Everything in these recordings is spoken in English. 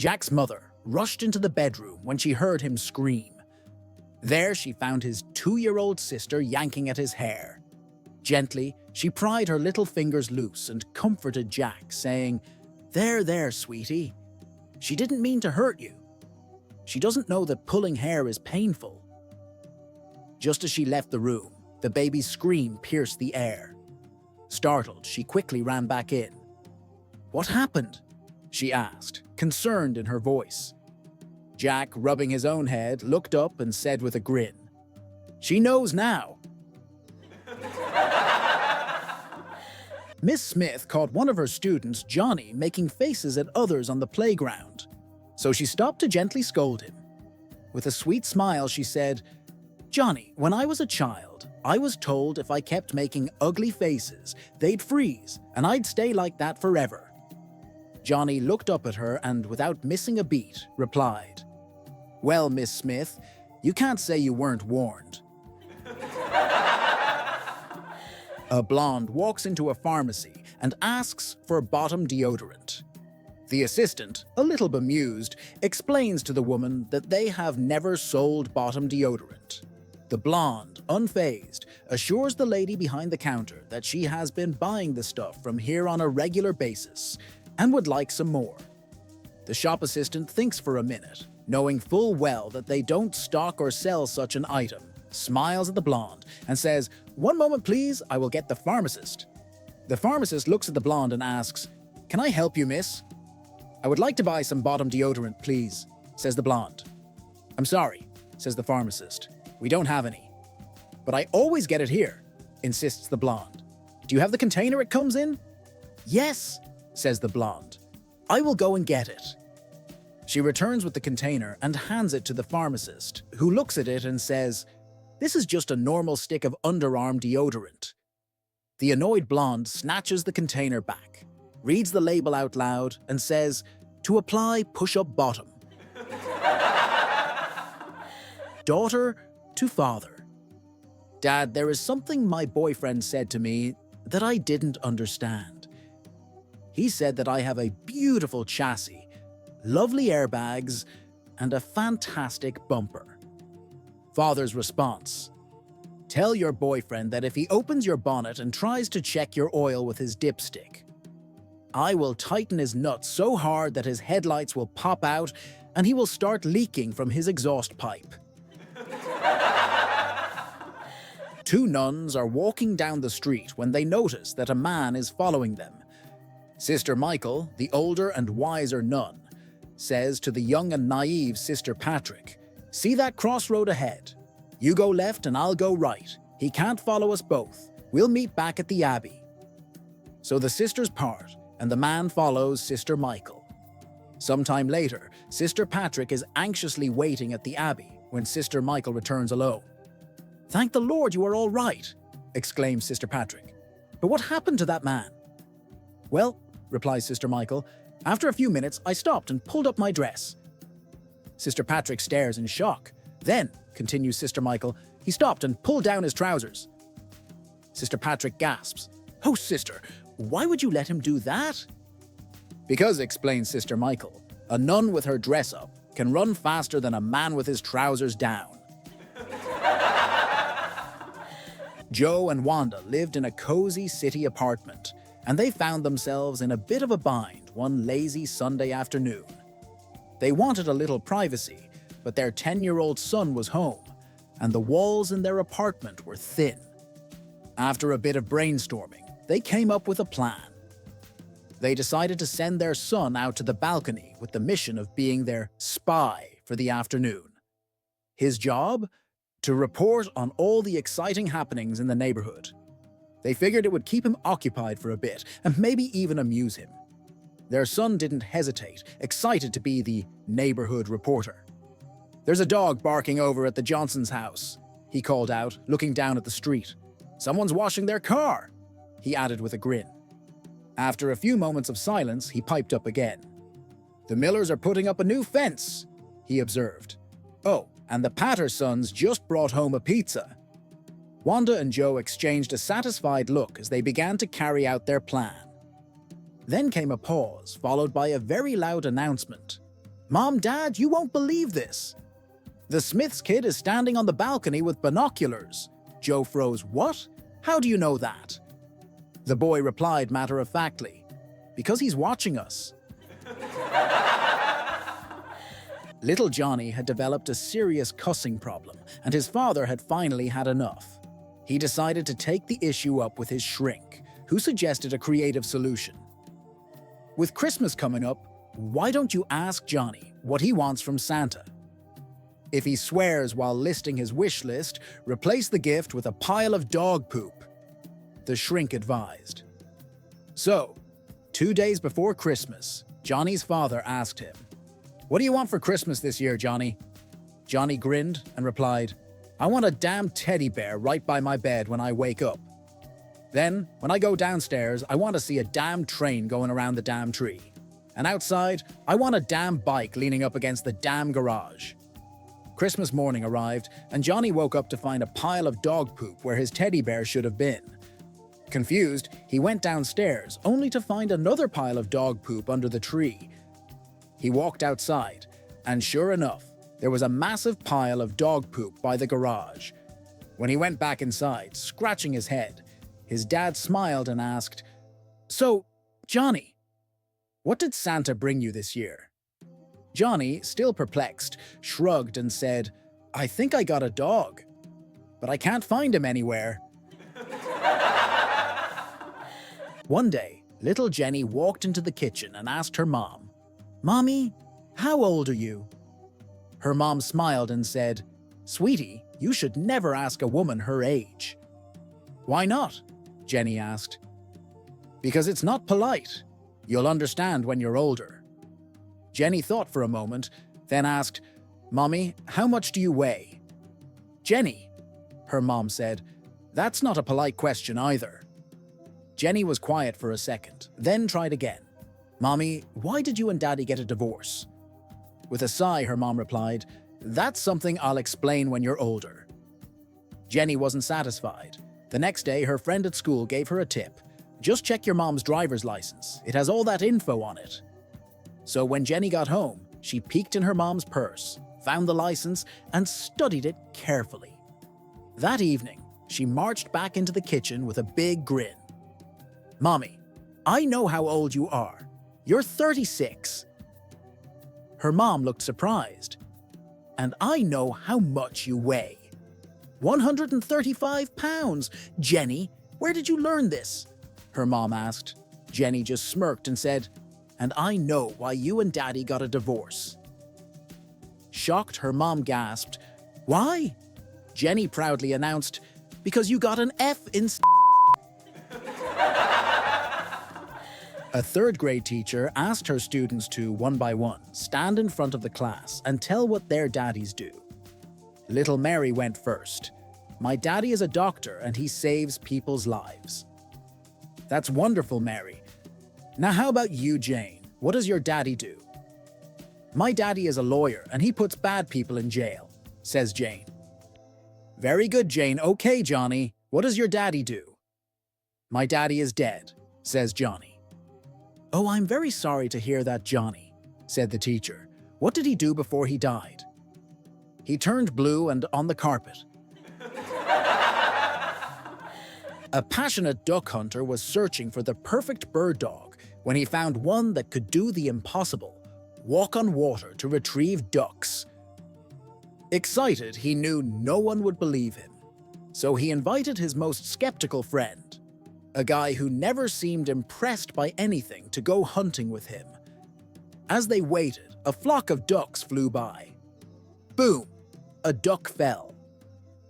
Jack's mother rushed into the bedroom when she heard him scream. There she found his 2-year-old sister yanking at his hair. Gently, she pried her little fingers loose and comforted Jack, saying, There, sweetie. She didn't mean to hurt you. She doesn't know that pulling hair is painful." Just as she left the room, the baby's scream pierced the air. Startled, she quickly ran back in. "What happened?" she asked, concerned in her voice. Jack, rubbing his own head, looked up and said with a grin, "She knows now." Miss Smith caught one of her students, Johnny, making faces at others on the playground. So she stopped to gently scold him. With a sweet smile, she said, "Johnny, when I was a child, I was told if I kept making ugly faces, they'd freeze, and I'd stay like that forever." Johnny looked up at her and, without missing a beat, replied, "Well, Miss Smith, you can't say you weren't warned." A blonde walks into a pharmacy and asks for bottom deodorant. The assistant, a little bemused, explains to the woman that they have never sold bottom deodorant. The blonde, unfazed, assures the lady behind the counter that she has been buying the stuff from here on a regular basis and would like some more. The shop assistant thinks for a minute, knowing full well that they don't stock or sell such an item, smiles at the blonde and says, "One moment please, I will get the pharmacist." The pharmacist looks at the blonde and asks, "Can I help you, miss?" "I would like to buy some bottom deodorant, please," says the blonde. "I'm sorry," says the pharmacist. "We don't have any." "But I always get it here," insists the blonde. "Do you have the container it comes in?" "Yes," says the blonde. "I will go and get it." She returns with the container and hands it to the pharmacist, who looks at it and says, "This is just a normal stick of underarm deodorant." The annoyed blonde snatches the container back, reads the label out loud, and says, "To apply, push up bottom." Daughter to father. "Dad, there is something my boyfriend said to me that I didn't understand. He said that I have a beautiful chassis, lovely airbags, and a fantastic bumper." Father's response: "Tell your boyfriend that if he opens your bonnet and tries to check your oil with his dipstick, I will tighten his nuts so hard that his headlights will pop out and he will start leaking from his exhaust pipe." Two nuns are walking down the street when they notice that a man is following them. Sister Michael, the older and wiser nun, says to the young and naive Sister Patrick, "See that crossroad ahead? You go left and I'll go right. He can't follow us both. We'll meet back at the Abbey." So the sisters part, and the man follows Sister Michael. Sometime later, Sister Patrick is anxiously waiting at the Abbey when Sister Michael returns alone. "Thank the Lord you are all right," exclaims Sister Patrick. "But what happened to that man?" "Well," replies Sister Michael, "after a few minutes I stopped and pulled up my dress." Sister Patrick stares in shock. "Then," continues Sister Michael, "he stopped and pulled down his trousers." Sister Patrick gasps, "Oh, sister, why would you let him do that?" "Because," explains Sister Michael, "a nun with her dress up can run faster than a man with his trousers down." Joe and Wanda lived in a cozy city apartment, and they found themselves in a bit of a bind one lazy Sunday afternoon. They wanted a little privacy, but their 10-year-old son was home, and the walls in their apartment were thin. After a bit of brainstorming, they came up with a plan. They decided to send their son out to the balcony with the mission of being their spy for the afternoon. His job? To report on all the exciting happenings in the neighborhood. They figured it would keep him occupied for a bit and maybe even amuse him. Their son didn't hesitate, excited to be the neighborhood reporter. "There's a dog barking over at the Johnson's house," he called out, looking down at the street. "Someone's washing their car," he added with a grin. After a few moments of silence, he piped up again. "The Millers are putting up a new fence," he observed. "Oh, and the Pattersons just brought home a pizza." Wanda and Joe exchanged a satisfied look as they began to carry out their plan. Then came a pause, followed by a very loud announcement. "Mom, Dad, you won't believe this. The Smith's kid is standing on the balcony with binoculars." Joe froze. "What? How do you know that?" The boy replied matter-of-factly, "Because he's watching us." Little Johnny had developed a serious cussing problem, and his father had finally had enough. He decided to take the issue up with his shrink, who suggested a creative solution. "With Christmas coming up, why don't you ask Johnny what he wants from Santa? If he swears while listing his wish list, replace the gift with a pile of dog poop," the shrink advised. So, 2 days before Christmas, Johnny's father asked him, "What do you want for Christmas this year, Johnny?" Johnny grinned and replied, "I want a damn teddy bear right by my bed when I wake up. Then, when I go downstairs, I want to see a damn train going around the damn tree. And outside, I want a damn bike leaning up against the damn garage." Christmas morning arrived, and Johnny woke up to find a pile of dog poop where his teddy bear should have been. Confused, he went downstairs, only to find another pile of dog poop under the tree. He walked outside, and sure enough, there was a massive pile of dog poop by the garage. When he went back inside, scratching his head, his dad smiled and asked, "So, Johnny, what did Santa bring you this year?" Johnny, still perplexed, shrugged and said, "I think I got a dog, but I can't find him anywhere." One day, little Jenny walked into the kitchen and asked her mom, "Mommy, how old are you?" Her mom smiled and said, "Sweetie, you should never ask a woman her age." "Why not?" Jenny asked. "Because it's not polite. You'll understand when you're older." Jenny thought for a moment, then asked, "Mommy, how much do you weigh?" "Jenny," her mom said, "that's not a polite question either." Jenny was quiet for a second, then tried again. "Mommy, why did you and Daddy get a divorce?" With a sigh, her mom replied, "That's something I'll explain when you're older." Jenny wasn't satisfied. The next day, her friend at school gave her a tip. "Just check your mom's driver's license. It has all that info on it." So when Jenny got home, she peeked in her mom's purse, found the license, and studied it carefully. That evening, she marched back into the kitchen with a big grin. "Mommy, I know how old you are. You're 36. Her mom looked surprised. "And I know how much you weigh. 135 pounds. Jenny, where did you learn this?" her mom asked. Jenny just smirked and said, "And I know why you and Daddy got a divorce." Shocked, her mom gasped, "Why?" Jenny proudly announced, "Because you got an F in A third-grade teacher asked her students to, one by one, stand in front of the class and tell what their daddies do. Little Mary went first. "My daddy is a doctor and he saves people's lives." "That's wonderful, Mary. Now how about you, Jane? What does your daddy do?" "My daddy is a lawyer and he puts bad people in jail," says Jane. "Very good, Jane. Okay, Johnny. What does your daddy do?" "My daddy is dead," says Johnny. "Oh, I'm very sorry to hear that, Johnny," said the teacher. "What did he do before he died?" "He turned blue and on the carpet." A passionate duck hunter was searching for the perfect bird dog when he found one that could do the impossible: walk on water to retrieve ducks. Excited, he knew no one would believe him. So he invited his most skeptical friend, a guy who never seemed impressed by anything, to go hunting with him. As they waited, a flock of ducks flew by. Boom! A duck fell.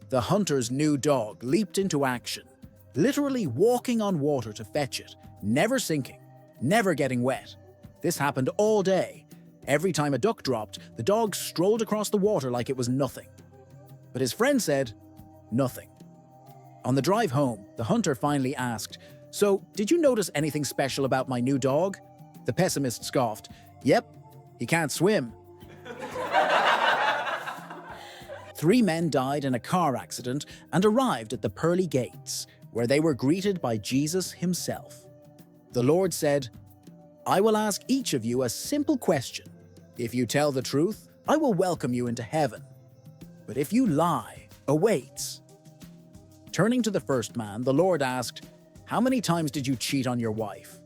The hunter's new dog leaped into action, literally walking on water to fetch it, never sinking, never getting wet. This happened all day. Every time a duck dropped, the dog strolled across the water like it was nothing. But his friend said, nothing. On the drive home, the hunter finally asked, "So, did you notice anything special about my new dog?" The pessimist scoffed, "Yep, he can't swim." 3 men died in a car accident and arrived at the pearly gates, where they were greeted by Jesus himself. The Lord said, "I will ask each of you a simple question. If you tell the truth, I will welcome you into heaven. But if you lie, awaits. Turning to the first man, the Lord asked, "How many times did you cheat on your wife?"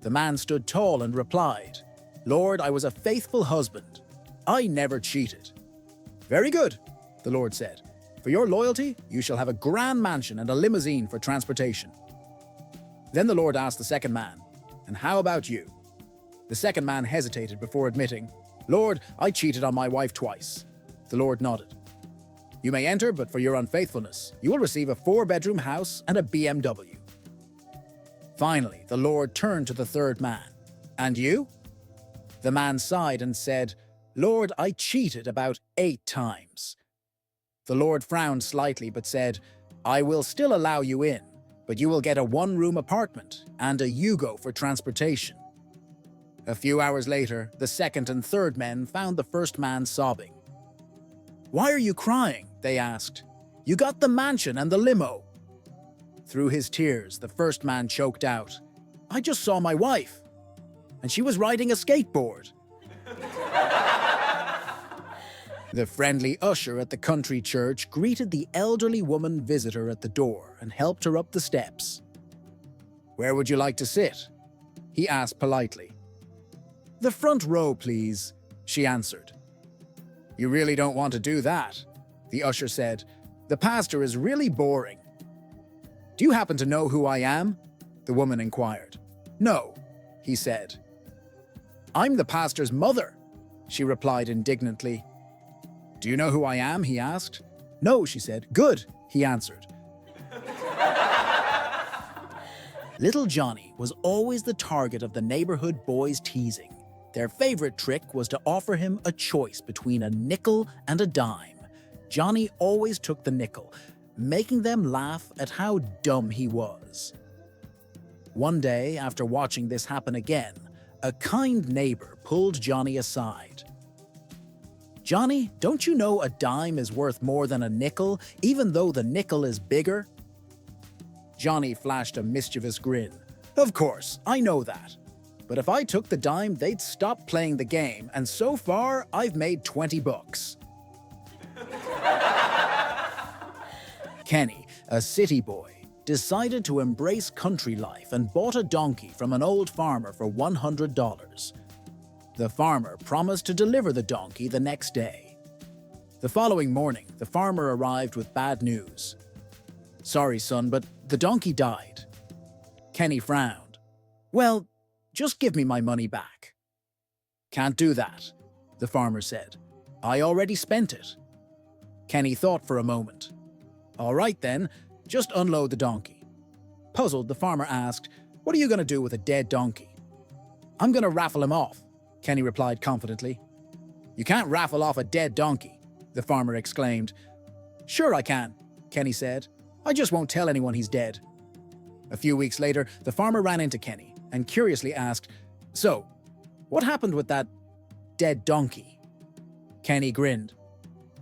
The man stood tall and replied, "Lord, I was a faithful husband. I never cheated." "Very good," the Lord said. "For your loyalty, you shall have a grand mansion and a limousine for transportation." Then the Lord asked the second man, "And how about you?" The second man hesitated before admitting, "Lord, I cheated on my wife twice." The Lord nodded. "You may enter, but for your unfaithfulness, you will receive a 4-bedroom house and a BMW." Finally, the Lord turned to the third man. "And you?" The man sighed and said, "Lord, I cheated about 8 times." The Lord frowned slightly but said, "I will still allow you in, but you will get a 1-room apartment and a Yugo for transportation." A few hours later, the second and third men found the first man sobbing. "Why are you crying?" they asked. "You got the mansion and the limo." Through his tears, the first man choked out, "I just saw my wife, and she was riding a skateboard." The friendly usher at the country church greeted the elderly woman visitor at the door and helped her up the steps. "Where would you like to sit?" he asked politely. "The front row, please," she answered. "You really don't want to do that," the usher said. "The pastor is really boring." "Do you happen to know who I am?" the woman inquired. "No," he said. "I'm the pastor's mother," she replied indignantly. "Do you know who I am?" he asked. "No," she said. "Good," he answered. Little Johnny was always the target of the neighborhood boys' teasing. Their favorite trick was to offer him a choice between a nickel and a dime. Johnny always took the nickel, making them laugh at how dumb he was. One day, after watching this happen again, a kind neighbor pulled Johnny aside. "Johnny, don't you know a dime is worth more than a nickel, even though the nickel is bigger?" Johnny flashed a mischievous grin. "Of course, I know that. But if I took the dime, they'd stop playing the game, and so far, I've made $20. Kenny, a city boy, decided to embrace country life and bought a donkey from an old farmer for $100. The farmer promised to deliver the donkey the next day. The following morning, the farmer arrived with bad news. "Sorry, son, but the donkey died." Kenny frowned. "Well, just give me my money back." "Can't do that," the farmer said. "I already spent it." Kenny thought for a moment. "All right then, just unload the donkey." Puzzled, the farmer asked, "What are you going to do with a dead donkey?" "I'm going to raffle him off," Kenny replied confidently. "You can't raffle off a dead donkey," the farmer exclaimed. "Sure I can," Kenny said. "I just won't tell anyone he's dead." A few weeks later, the farmer ran into Kenny and curiously asked, "So, what happened with that dead donkey?" Kenny grinned.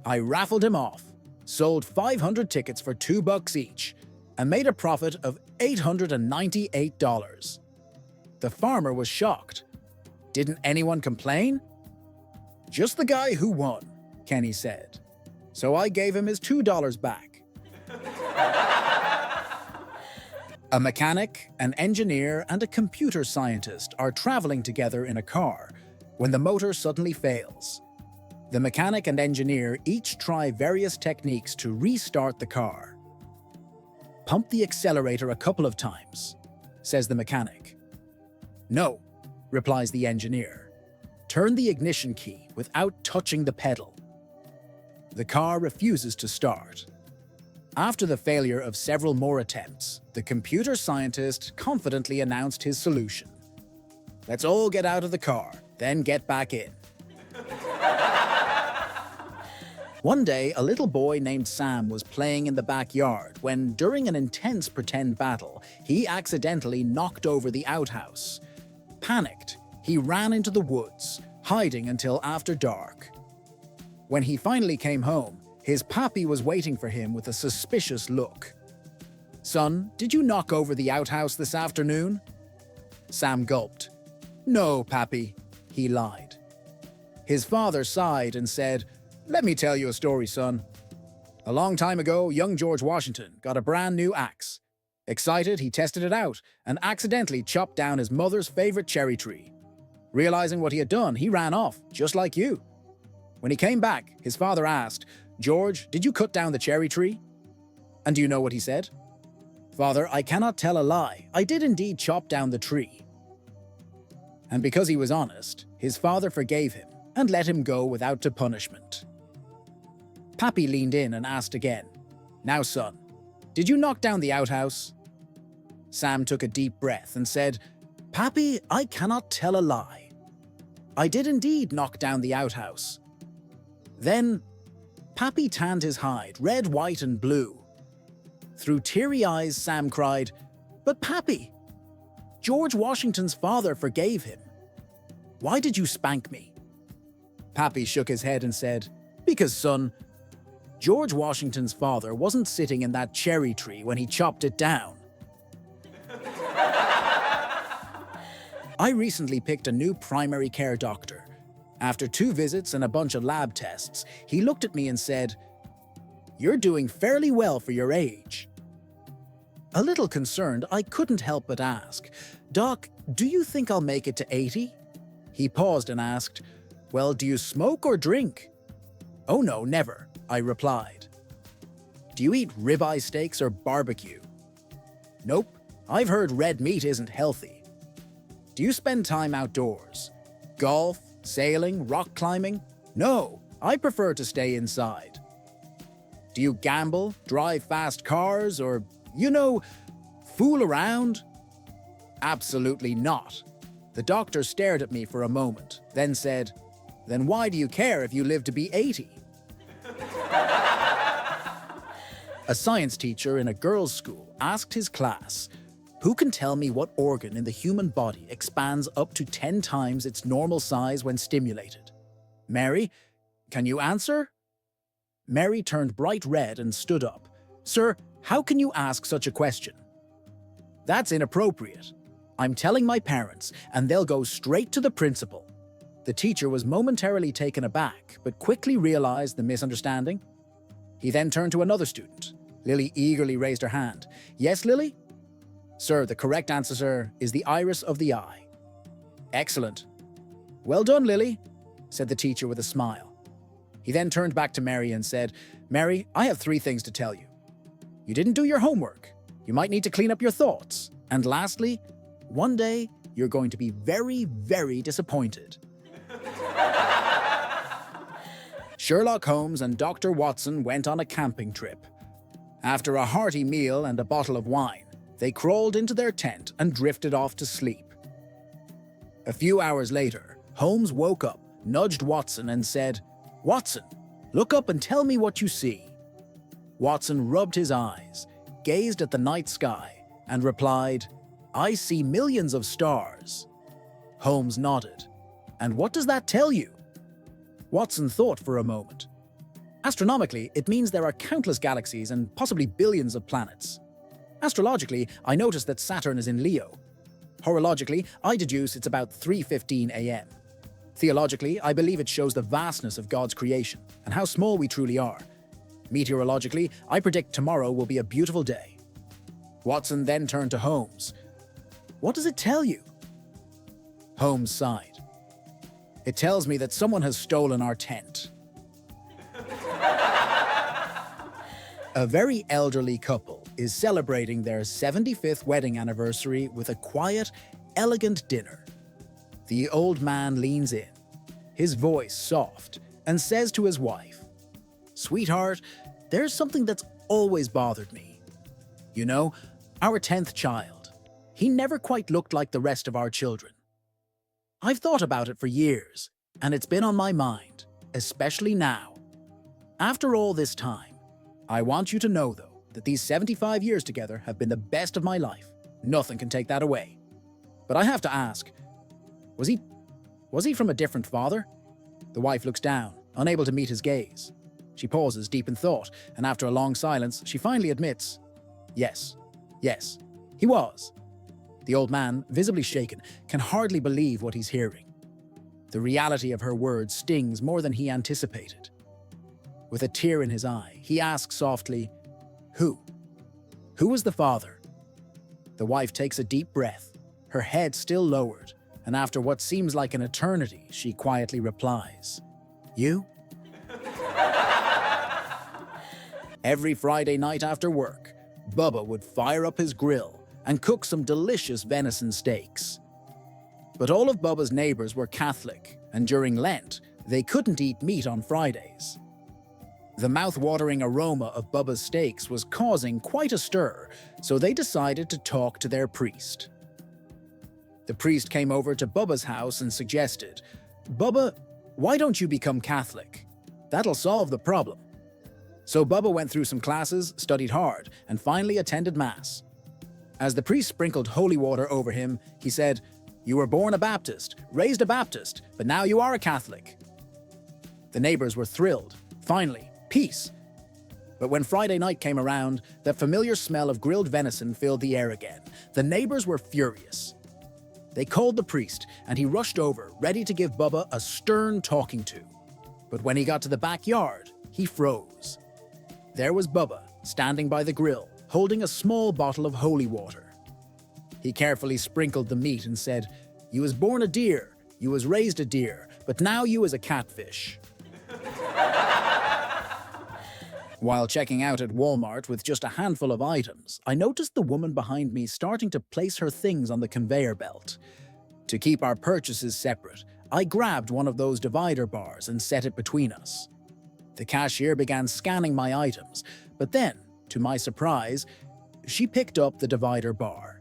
"I raffled him off, sold 500 tickets for $2 each, and made a profit of $898. The farmer was shocked. "Didn't anyone complain?" "Just the guy who won," Kenny said. "So I gave him his $2 back." A mechanic, an engineer, and a computer scientist are traveling together in a car when the motor suddenly fails. The mechanic and engineer each try various techniques to restart the car. "Pump the accelerator a couple of times," says the mechanic. "No," replies the engineer. "Turn the ignition key without touching the pedal." The car refuses to start. After the failure of several more attempts, the computer scientist confidently announced his solution. "Let's all get out of the car, then get back in." One day, a little boy named Sam was playing in the backyard when, during an intense pretend battle, he accidentally knocked over the outhouse. Panicked, he ran into the woods, hiding until after dark. When he finally came home, his pappy was waiting for him with a suspicious look. "Son, did you knock over the outhouse this afternoon?" Sam gulped. "No, pappy," he lied. His father sighed and said, "Let me tell you a story, son. A long time ago, young George Washington got a brand new axe. Excited, he tested it out and accidentally chopped down his mother's favorite cherry tree. Realizing what he had done, he ran off, just like you. When he came back, his father asked, 'George, did you cut down the cherry tree?' And do you know what he said? 'Father, I cannot tell a lie. I did indeed chop down the tree.' And because he was honest, his father forgave him and let him go without the punishment." Pappy leaned in and asked again, "Now, son, did you knock down the outhouse?" Sam took a deep breath and said, "Pappy, I cannot tell a lie. I did indeed knock down the outhouse." Then, Pappy tanned his hide red, white, and blue. Through teary eyes, Sam cried, "But Pappy, George Washington's father forgave him. Why did you spank me?" Pappy shook his head and said, "Because, son, George Washington's father wasn't sitting in that cherry tree when he chopped it down." I recently picked a new primary care doctor. After 2 visits and a bunch of lab tests, he looked at me and said, "You're doing fairly well for your age." A little concerned, I couldn't help but ask, "Doc, do you think I'll make it to 80? He paused and asked, "Well, do you smoke or drink?" "Oh no, never," I replied. "Do you eat ribeye steaks or barbecue?" "Nope, I've heard red meat isn't healthy." "Do you spend time outdoors? Golf, sailing, rock climbing?" "No, I prefer to stay inside." "Do you gamble, drive fast cars, or, fool around?" "Absolutely not." The doctor stared at me for a moment, then said, "Then why do you care if you live to be 80? A science teacher in a girls' school asked his class, "Who can tell me what organ in the human body expands up to 10 times its normal size when stimulated?" "Mary, can you answer?" Mary turned bright red and stood up. "Sir, how can you ask such a question?" "That's inappropriate. I'm telling my parents, and they'll go straight to the principal." The teacher was momentarily taken aback, but quickly realized the misunderstanding. He then turned to another student. Lily eagerly raised her hand. "Yes, Lily?" "Sir, the correct answer, sir, is the iris of the eye." "Excellent. Well done, Lily," said the teacher with a smile. He then turned back to Mary and said, "Mary, I have 3 things to tell you. You didn't do your homework. You might need to clean up your thoughts. And lastly, one day you're going to be very, very disappointed." Sherlock Holmes and Dr. Watson went on a camping trip. After a hearty meal and a bottle of wine, they crawled into their tent and drifted off to sleep. A few hours later, Holmes woke up, nudged Watson and said, "Watson, look up and tell me what you see." Watson rubbed his eyes, gazed at the night sky, and replied, "I see millions of stars." Holmes nodded. "And what does that tell you?" Watson thought for a moment. "Astronomically, it means there are countless galaxies and possibly billions of planets. Astrologically, I noticed that Saturn is in Leo. Horologically, I deduce it's about 3:15 a.m. Theologically, I believe it shows the vastness of God's creation and how small we truly are. Meteorologically, I predict tomorrow will be a beautiful day." Watson then turned to Holmes. "What does it tell you?" Holmes sighed. "It tells me that someone has stolen our tent." A very elderly couple is celebrating their 75th wedding anniversary with a quiet, elegant dinner. The old man leans in, his voice soft, and says to his wife, "Sweetheart, there's something that's always bothered me. Our 10th child. He never quite looked like the rest of our children. I've thought about it for years, and it's been on my mind, especially now. After all this time, I want you to know, though, that these 75 years together have been the best of my life. Nothing can take that away. But I have to ask, was he from a different father?" The wife looks down, unable to meet his gaze. She pauses, deep in thought, and after a long silence, she finally admits, Yes, he was." The old man, visibly shaken, can hardly believe what he's hearing. The reality of her words stings more than he anticipated. With a tear in his eye, he asks softly, "Who? Who was the father?" The wife takes a deep breath, her head still lowered, and after what seems like an eternity, she quietly replies, "You?" Every Friday night after work, Bubba would fire up his grill and cook some delicious venison steaks. But all of Bubba's neighbors were Catholic, and during Lent, they couldn't eat meat on Fridays. The mouth-watering aroma of Bubba's steaks was causing quite a stir, so they decided to talk to their priest. The priest came over to Bubba's house and suggested, "Bubba, why don't you become Catholic? That'll solve the problem." So Bubba went through some classes, studied hard, and finally attended Mass. As the priest sprinkled holy water over him, he said, "You were born a Baptist, raised a Baptist, but now you are a Catholic." The neighbors were thrilled. Finally, peace. But when Friday night came around, that familiar smell of grilled venison filled the air again. The neighbors were furious. They called the priest, and he rushed over, ready to give Bubba a stern talking to. But when he got to the backyard, he froze. There was Bubba, standing by the grill, holding a small bottle of holy water. He carefully sprinkled the meat and said, "You was born a deer, you was raised a deer, but now you is a catfish." While checking out at Walmart with just a handful of items, I noticed the woman behind me starting to place her things on the conveyor belt. To keep our purchases separate, I grabbed one of those divider bars and set it between us. The cashier began scanning my items, but then, to my surprise, she picked up the divider bar.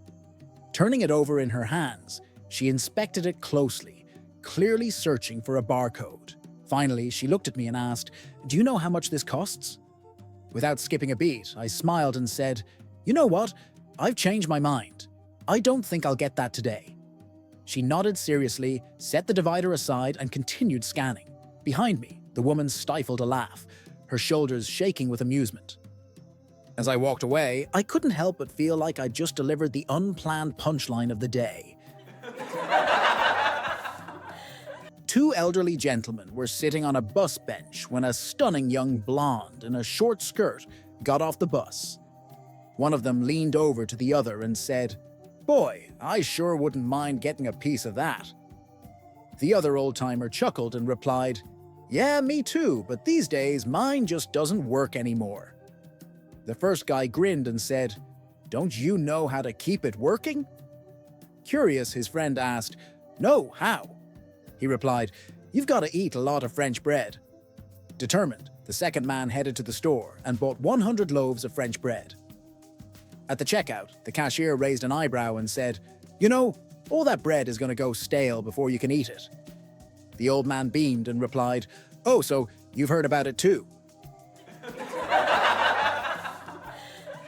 Turning it over in her hands, she inspected it closely, clearly searching for a barcode. Finally, she looked at me and asked, "Do you know how much this costs?" Without skipping a beat, I smiled and said, "You know what? I've changed my mind. I don't think I'll get that today." She nodded seriously, set the divider aside, and continued scanning. Behind me, the woman stifled a laugh, her shoulders shaking with amusement. As I walked away, I couldn't help but feel like I'd just delivered the unplanned punchline of the day. Two elderly gentlemen were sitting on a bus bench when a stunning young blonde in a short skirt got off the bus. One of them leaned over to the other and said, "Boy, I sure wouldn't mind getting a piece of that." The other old-timer chuckled and replied, "Yeah, me too, but these days mine just doesn't work anymore." The first guy grinned and said, "Don't you know how to keep it working?" Curious, his friend asked, "No, how?" He replied, "You've got to eat a lot of French bread." Determined, the second man headed to the store and bought 100 loaves of French bread. At the checkout, the cashier raised an eyebrow and said, "You know, all that bread is going to go stale before you can eat it." The old man beamed and replied, "Oh, so you've heard about it too."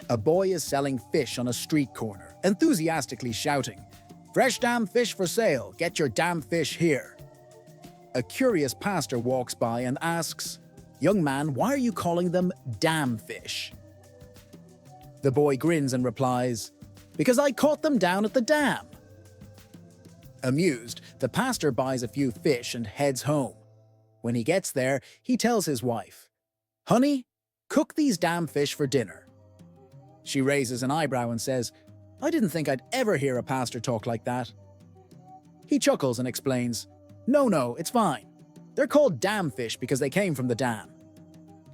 A boy is selling fish on a street corner, enthusiastically shouting, "Fresh damn fish for sale, get your damn fish here." A curious pastor walks by and asks, "Young man, why are you calling them damn fish?" The boy grins and replies, "Because I caught them down at the dam." Amused, the pastor buys a few fish and heads home. When he gets there, he tells his wife, "Honey, cook these damn fish for dinner." She raises an eyebrow and says, "I didn't think I'd ever hear a pastor talk like that." He chuckles and explains, No, it's fine. They're called dam fish because they came from the dam."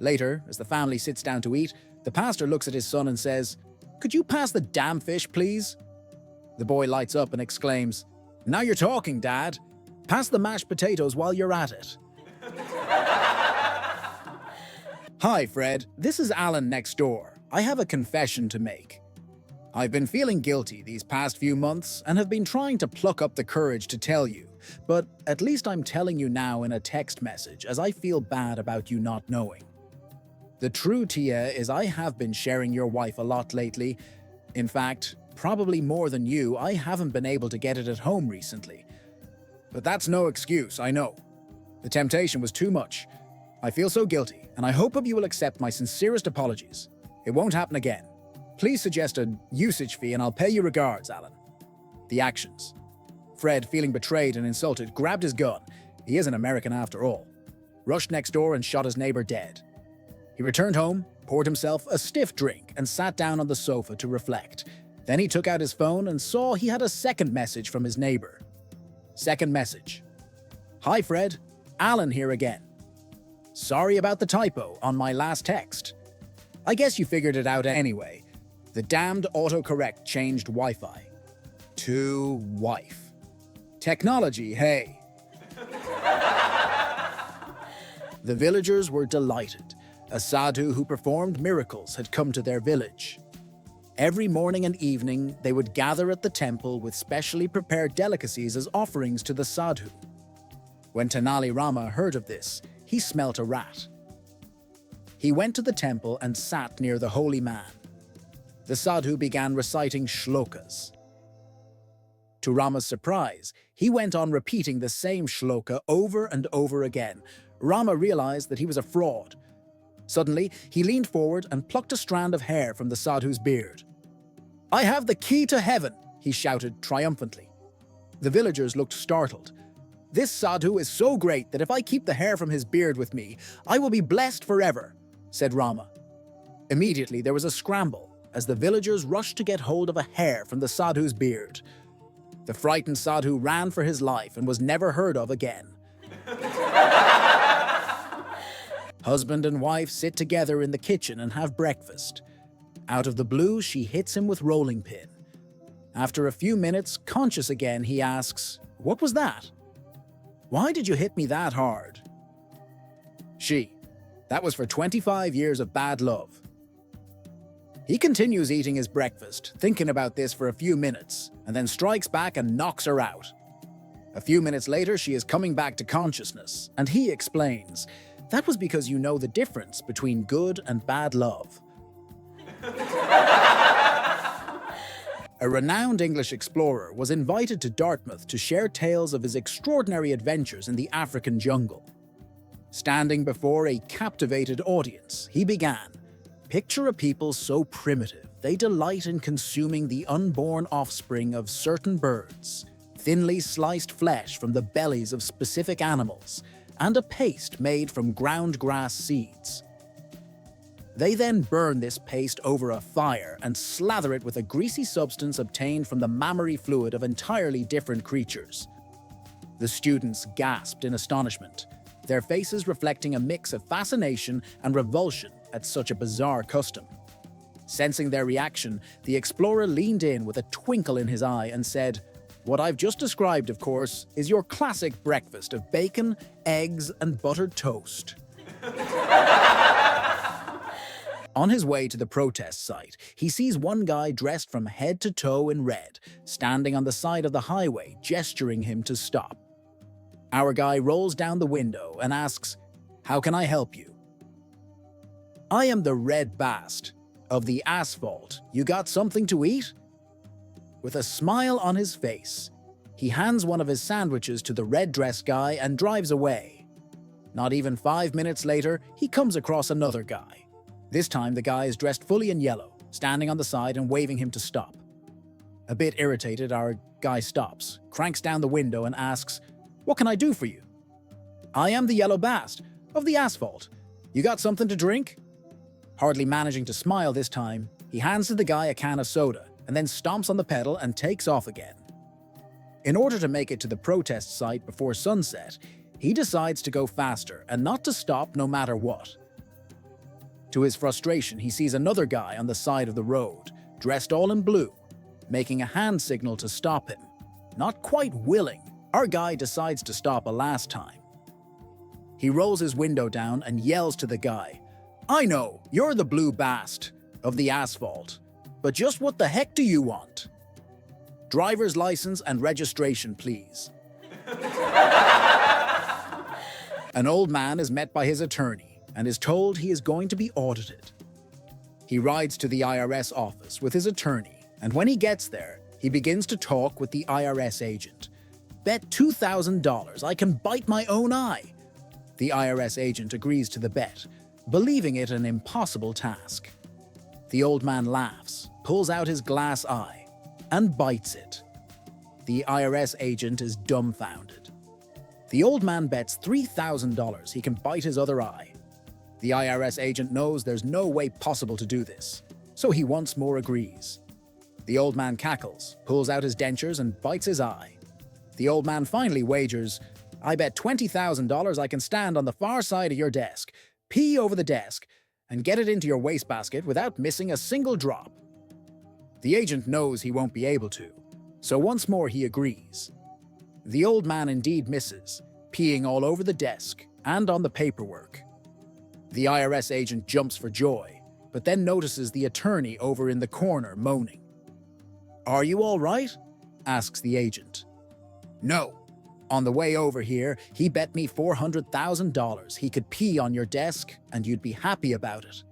Later, as the family sits down to eat, the pastor looks at his son and says, "Could you pass the dam fish, please?" The boy lights up and exclaims, "Now you're talking, Dad. Pass the mashed potatoes while you're at it." "Hi, Fred. This is Alan next door. I have a confession to make. I've been feeling guilty these past few months and have been trying to pluck up the courage to tell you, but at least I'm telling you now in a text message as I feel bad about you not knowing. The true Tia is I have been sharing your wife a lot lately. In fact, probably more than you, I haven't been able to get it at home recently. But that's no excuse, I know. The temptation was too much. I feel so guilty, and I hope you will accept my sincerest apologies. It won't happen again. Please suggest a usage fee and I'll pay you regards, Alan." The actions. Fred, feeling betrayed and insulted, grabbed his gun. He is an American after all. Rushed next door and shot his neighbor dead. He returned home, poured himself a stiff drink, and sat down on the sofa to reflect. Then he took out his phone and saw he had a second message from his neighbor. Second message. Hi Fred, Alan here again. Sorry about the typo on my last text. I guess you figured it out anyway. The damned autocorrect changed Wi-Fi to wife. Technology, hey. The villagers were delighted. A sadhu who performed miracles had come to their village. Every morning and evening, they would gather at the temple with specially prepared delicacies as offerings to the sadhu. When Tenali Rama heard of this, he smelt a rat. He went to the temple and sat near the holy man. The sadhu began reciting shlokas. To Rama's surprise, he went on repeating the same shloka over and over again. Rama realized that he was a fraud. Suddenly, he leaned forward and plucked a strand of hair from the sadhu's beard. I have the key to heaven, he shouted triumphantly. The villagers looked startled. This sadhu is so great that if I keep the hair from his beard with me, I will be blessed forever, said Rama. Immediately, there was a scramble as the villagers rushed to get hold of a hair from the sadhu's beard. The frightened sadhu ran for his life and was never heard of again. Husband and wife sit together in the kitchen and have breakfast. Out of the blue, she hits him with rolling pin. After a few minutes, conscious again, he asks, "What was that? Why did you hit me that hard?" She, "That was for 25 years of bad love." He continues eating his breakfast, thinking about this for a few minutes, and then strikes back and knocks her out. A few minutes later, she is coming back to consciousness, and he explains, "That was because you know the difference between good and bad love." A renowned English explorer was invited to Dartmouth to share tales of his extraordinary adventures in the African jungle. Standing before a captivated audience, he began, "Picture a people so primitive, they delight in consuming the unborn offspring of certain birds, thinly sliced flesh from the bellies of specific animals, and a paste made from ground grass seeds. They then burn this paste over a fire and slather it with a greasy substance obtained from the mammary fluid of entirely different creatures." The students gasped in astonishment, their faces reflecting a mix of fascination and revulsion at such a bizarre custom. Sensing their reaction, the explorer leaned in with a twinkle in his eye and said, "What I've just described, of course, is your classic breakfast of bacon, eggs, and buttered toast." On his way to the protest site, he sees one guy dressed from head to toe in red, standing on the side of the highway, gesturing him to stop. Our guy rolls down the window and asks, "How can I help you?" "I am the Red Bast of the asphalt. You got something to eat?" With a smile on his face, he hands one of his sandwiches to the red-dressed guy and drives away. Not even 5 minutes later, he comes across another guy. This time, the guy is dressed fully in yellow, standing on the side and waving him to stop. A bit irritated, our guy stops, cranks down the window and asks, "What can I do for you?" "I am the Yellow Bast of the asphalt. You got something to drink?" Hardly managing to smile this time, he hands to the guy a can of soda and then stomps on the pedal and takes off again. In order to make it to the protest site before sunset, he decides to go faster and not to stop no matter what. To his frustration, he sees another guy on the side of the road, dressed all in blue, making a hand signal to stop him. Not quite willing, our guy decides to stop a last time. He rolls his window down and yells to the guy, "I know, you're the Blue Bast of the asphalt, but just what the heck do you want? Driver's license and registration, please." An old man is met by his attorney and is told he is going to be audited. He rides to the IRS office with his attorney, and when he gets there, he begins to talk with the IRS agent. "Bet $2,000 I can bite my own eye." The IRS agent agrees to the bet, believing it an impossible task. The old man laughs, pulls out his glass eye, and bites it. The IRS agent is dumbfounded. The old man bets $3,000 he can bite his other eye. The IRS agent knows there's no way possible to do this, so he once more agrees. The old man cackles, pulls out his dentures, and bites his eye. The old man finally wagers, "I bet $20,000 I can stand on the far side of your desk, pee over the desk, and get it into your wastebasket without missing a single drop." The agent knows he won't be able to, so once more he agrees. The old man indeed misses, peeing all over the desk and on the paperwork. The IRS agent jumps for joy, but then notices the attorney over in the corner moaning. "Are you all right?" asks the agent. "No. On the way over here, he bet me $400,000 he could pee on your desk and you'd be happy about it."